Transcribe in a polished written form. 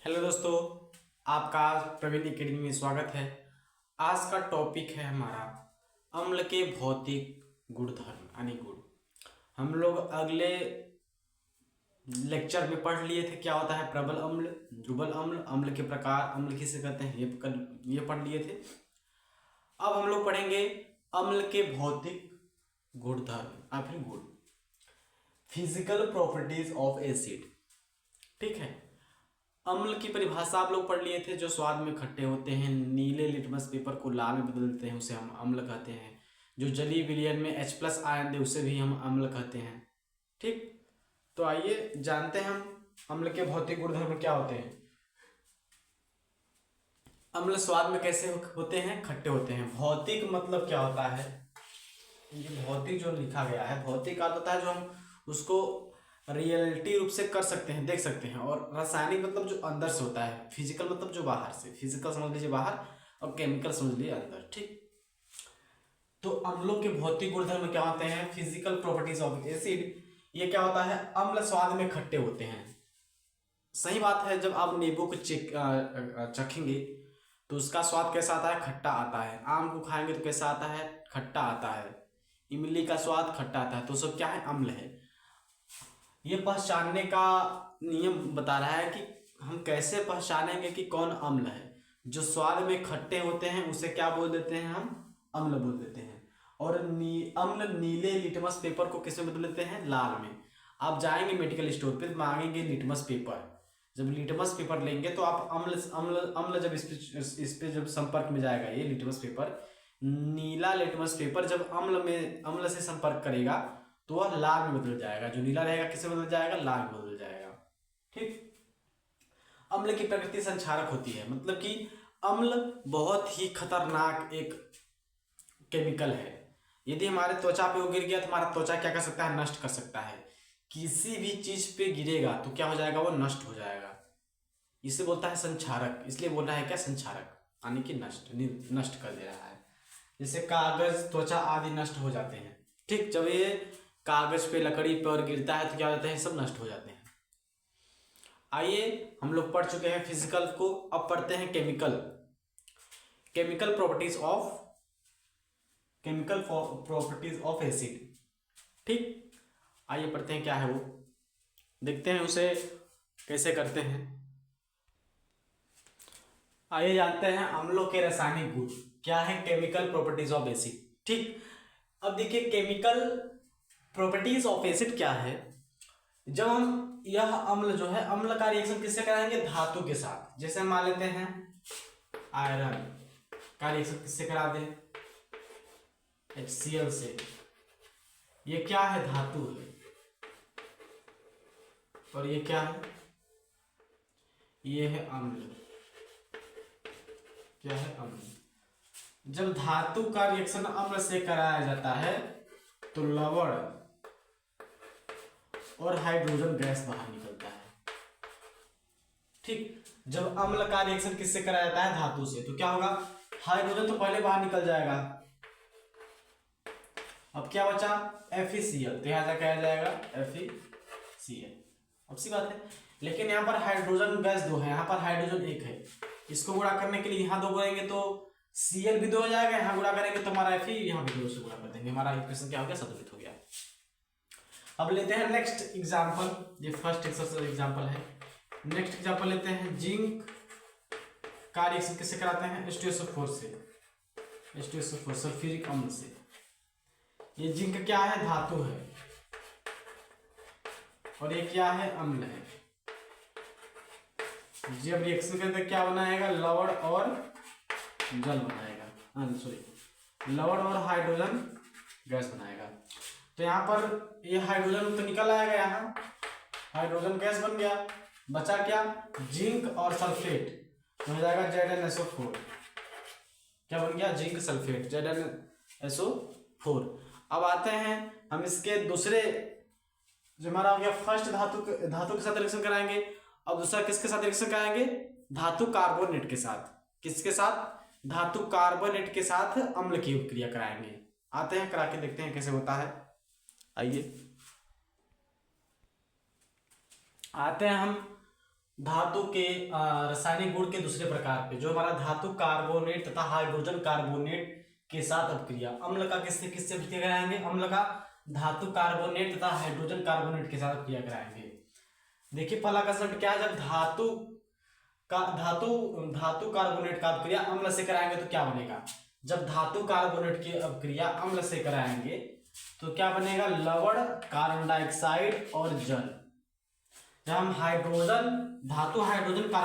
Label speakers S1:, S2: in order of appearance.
S1: Hello दोस्तों, आपका Praveen academy में स्वागत है। आज का टॉपिक है हमारा अम्ल के भौतिक गुणधर्म यानी गुण। हम लोग अगले लेक्चर में पढ़ लिए थे क्या होता है प्रबल अम्ल, दुर्बल अम्ल, अम्ल के प्रकार, अम्ल किसे कहते हैं, ये पढ़ लिए थे। अब हम लोग पढ़ेंगे अम्ल के भौतिक गुणधर्म या फिर गुण, फिजिकल प्रॉपर्टीज ऑफ एसिड। ठीक है, अम्ल की परिभाषा आप लोग पढ़ लिए थे। जो स्वाद में खट्टे होते हैं, नीले लिटमस पेपर को लाल में बदल देते हैं, उसे हम अम्ल कहते हैं। जो जलीय विलयन में H+ आयन दे उसे भी हम अम्ल कहते हैं। ठीक, तो आइए जानते हैं हम अम्ल के भौतिक गुणधर्म क्या होते हैं। अम्ल स्वाद में कैसे होते हैं? खट्टे होते हैं। भौतिक मतलब क्या होता है? ये भौतिक जो लिखा गया है, भौतिक का होता है जो हम उसको रियलिटी रूप से कर सकते हैं, देख सकते हैं। और रासायनिक मतलब जो अंदर से होता है, फिजिकल मतलब जो बाहर से, फिजिकल समझ लीजिए बाहर और केमिकल समझ लीजिए अंदर। ठीक, तो अम्लों के भौतिक गुणधर्म क्या होते हैं? Physical properties of acid. ये क्या होता है? अम्ल स्वाद में खट्टे होते हैं। सही बात है, जब आप नींबू को चखेंगे तो उसका स्वाद कैसा आता है? खट्टा आता है। आम को खाएंगे तो कैसा आता है? खट्टा आता है। इमली का स्वाद खट्टा आता है। तो सब क्या है? अम्ल है। ये पहचानने का नियम बता रहा है कि हम कैसे पहचानेंगे कि कौन अम्ल है। जो स्वाद में खट्टे होते हैं उसे क्या बोल देते हैं? हम अम्ल बोल देते हैं। और अम्ल नीले लिटमस पेपर को किस में बदल देते हैं? लाल में। आप जाएंगे मेडिकल स्टोर पे, मांगेंगे लिटमस पेपर। जब लिटमस पेपर लेंगे तो आप अम्ल अम्ल अम्ल जब इस पे जब संपर्क में जाएगा, ये लिटमस पेपर, नीला लिटमस पेपर जब अम्ल से संपर्क करेगा तो वह लाल में बदल जाएगा। जो नीला रहेगा किससे बदल जाएगा? लाल में बदल जाएगा। ठीक, अम्ल की प्रकृति संक्षारक होती है, मतलब कि अम्ल बहुत ही खतरनाक एक केमिकल है। यदि हमारे त्वचा पे वो गिर गया तो हमारा त्वचा क्या कर सकता है? नष्ट कर सकता है। किसी भी चीज पे गिरेगा तो क्या हो जाएगा? वो नष्ट हो जाएगा। इसे बोलता है संक्षारक, इसलिए बोल रहा है क्या? संक्षारक, यानी कि नष्ट कर दे रहा है। जैसे कागज, त्वचा आदि नष्ट हो जाते हैं। ठीक, जब ये कागज पे, लकड़ी पर गिरता है तो क्या हो जाता है? सब नष्ट हो जाते हैं। आइए, हम लोग पढ़ चुके हैं फिजिकल को, अब पढ़ते हैं chemical. Chemical properties of acid. ठीक, आइए पढ़ते हैं क्या है वो, देखते हैं उसे कैसे करते हैं। आइए जानते हैं अम्लों के रासायनिक गुण क्या है। Chemical properties of acid. ठीक, अब देखिए केमिकल प्रॉपर्टीज ऑफ एसिड क्या है। जब हम यह अम्ल जो है, अम्ल का रिएक्शन किससे कराएंगे? धातु के साथ। जैसे हम मान लेते हैं आयरन का रिएक्शन किससे करा दें? HCl से। ये क्या है? धातु है। और ये क्या है? ये है अम्ल। क्या है? अम्ल। जब धातु का रिएक्शन अम्ल से कराया जाता है तो लवण और हाइड्रोजन गैस बाहर निकलता है। ठीक, जब अम्ल का रिएक्शन किससे कराया जाता है? धातु से, तो क्या होगा? हाइड्रोजन तो पहले बाहर निकल जाएगा। अब क्या बचा? FeCl, तो यहां जाकर आ जाएगा FeCl। अब सी बात है, लेकिन यहाँ पर हाइड्रोजन गैस 2 है, यहाँ पर हाइड्रोजन 1 है। इसको गुणा करने के लिए यहाँ 2 गुणेंगे तो Cl भी 2 हो जाएगा, यहाँ गुणा करेंगे तो हमारा Fe यहाँ भी 2 से गुणा कर देंगे। हमारा इक्वेशन क्या हो गया? संतुलित हो गया। अब लेते हैं नेक्स्ट एग्जाम्पल। ये फर्स्ट एग्जाम्पल है। नेक्स्ट एग्जाम्पल लेते हैं जिंक का रिएक्शन किससे कराते हैं? H2SO4 से। H2SO4 सल्फ्यूरिक अम्ल से। ये जिंक क्या है? धातु है। और ये क्या है? अम्ल है। जब रिएक्शन करते क्या बनाएगा? लवण और जल बनाएगा, सॉरी, लवण और हाइड्रोजन गैस बनाएगा। तो यहाँ पर ये हाइड्रोजन तो निकल आएगा, यहाँ हाइड्रोजन गैस बन गया। बचा क्या? जिंक और सल्फेट, तो हो जाएगा ZnSO4। क्या बन गया? Zinc sulphate, ZnSO4। अब आते हैं हम इसके दूसरे, जो हमारा हो गया फर्स्ट धातु के साथ रिएक्शन कराएंगे। अब दूसरा किसके साथ रिएक्शन कराएंगे? धातु कार्बोनेट के साथ। किसके साथ? धातु कार्बोनेट के साथ अम्ल की उपक्रिया कराएंगे। आते हैं, करा के देखते हैं कैसे होता है। आइए आते हैं हम धातु के रासायनिक गुण के दूसरे प्रकार पे, जो हमारा धातु कार्बोनेट तथा हाइड्रोजन कार्बोनेट के साथ अपक्रिया। अम्ल का किससे किससे अपक्रिया कराएंगे? अम्ल का धातु कार्बोनेट तथा हाइड्रोजन कार्बोनेट के साथ अपक्रिया कराएंगे। देखिए पहला कंसेप्ट क्या है, जब धातु कार्बोनेट का अपक्रिया अम्ल से कराएंगे तो क्या बनेगा? जब धातु कार्बोनेट की अपक्रिया अम्ल से कराएंगे तो क्या बनेगा? लवण, कार्बन डाइऑक्साइड और जल। जब हम धातु हाइड्रोजन कार्बोनेट